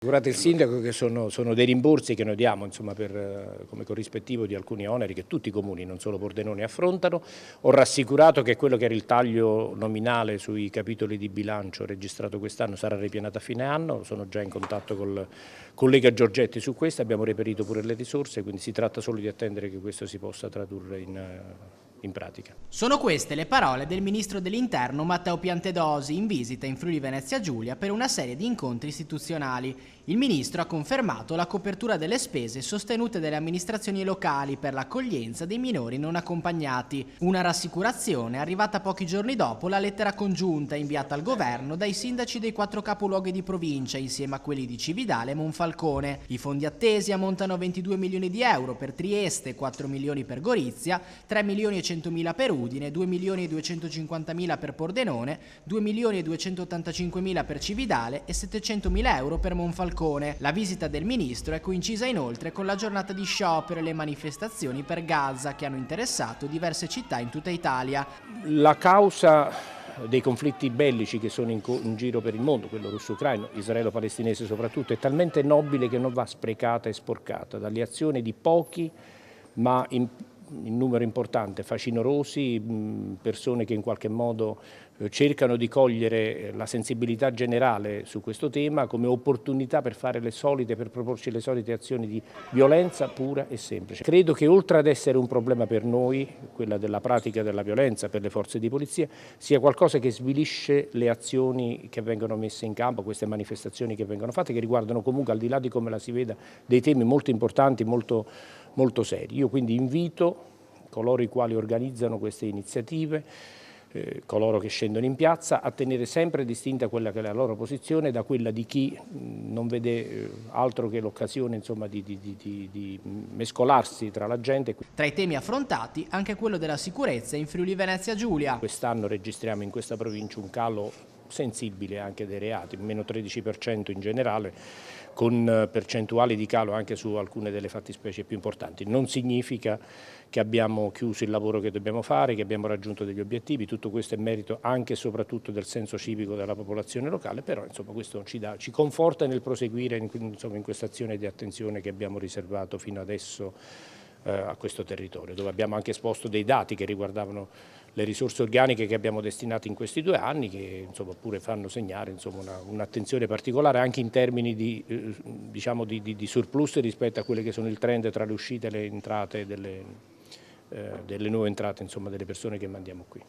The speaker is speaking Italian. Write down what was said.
Assicurate il sindaco che sono dei rimborsi che noi diamo insomma, come corrispettivo di alcuni oneri che tutti i comuni, non solo Pordenone, affrontano. Ho rassicurato che quello che era il taglio nominale sui capitoli di bilancio registrato quest'anno sarà ripianato a fine anno. Sono già in contatto col collega Giorgetti su questo, abbiamo reperito pure le risorse, quindi si tratta solo di attendere che questo si possa tradurre in pratica. Sono queste le parole del ministro dell'Interno Matteo Piantedosi in visita in Friuli Venezia Giulia per una serie di incontri istituzionali. Il ministro ha confermato la copertura delle spese sostenute dalle amministrazioni locali per l'accoglienza dei minori non accompagnati. Una rassicurazione arrivata pochi giorni dopo la lettera congiunta inviata al governo dai sindaci dei 4 capoluoghi di provincia insieme a quelli di Cividale e Monfalcone. I fondi attesi ammontano a 22 milioni di euro per Trieste, 4 milioni per Gorizia, 3 milioni e 100.000 per Udine, 2 milioni e 250.000 per Pordenone, 2 milioni e 285.000 per Cividale e 700.000 euro per Monfalcone. La visita del ministro è coincisa inoltre con la giornata di sciopero e le manifestazioni per Gaza che hanno interessato diverse città in tutta Italia. La causa dei conflitti bellici che sono in giro per il mondo, quello russo-ucraino, israelo-palestinese soprattutto, è talmente nobile che non va sprecata e sporcata dalle azioni di pochi ma in numero importante, facinorosi, persone che in qualche modo cercano di cogliere la sensibilità generale su questo tema come opportunità per proporci le solite azioni di violenza pura e semplice. Credo che oltre ad essere un problema per noi, quella della pratica della violenza per le forze di polizia, sia qualcosa che svilisce le azioni che vengono messe in campo, queste manifestazioni che vengono fatte, che riguardano comunque, al di là di come la si veda, dei temi molto importanti, molto seri. Io quindi invito coloro i quali organizzano queste iniziative, coloro che scendono in piazza, a tenere sempre distinta quella che è la loro posizione da quella di chi non vede altro che l'occasione insomma, di mescolarsi tra la gente. Tra i temi affrontati anche quello della sicurezza in Friuli Venezia Giulia. Quest'anno registriamo in questa provincia un calo sensibile anche dei reati, meno 13% in generale, con percentuali di calo anche su alcune delle fattispecie più importanti. Non significa che abbiamo chiuso il lavoro che dobbiamo fare, che abbiamo raggiunto degli obiettivi, tutto questo è merito anche e soprattutto del senso civico della popolazione locale, però insomma, questo ci conforta nel proseguire in questa azione di attenzione che abbiamo riservato fino adesso a questo territorio, dove abbiamo anche esposto dei dati che riguardavano le risorse organiche che abbiamo destinato in questi 2 anni, che insomma, pure fanno segnare un'attenzione particolare anche in termini di surplus rispetto a quelli che sono il trend tra le uscite e le entrate delle nuove entrate insomma, delle persone che mandiamo qui.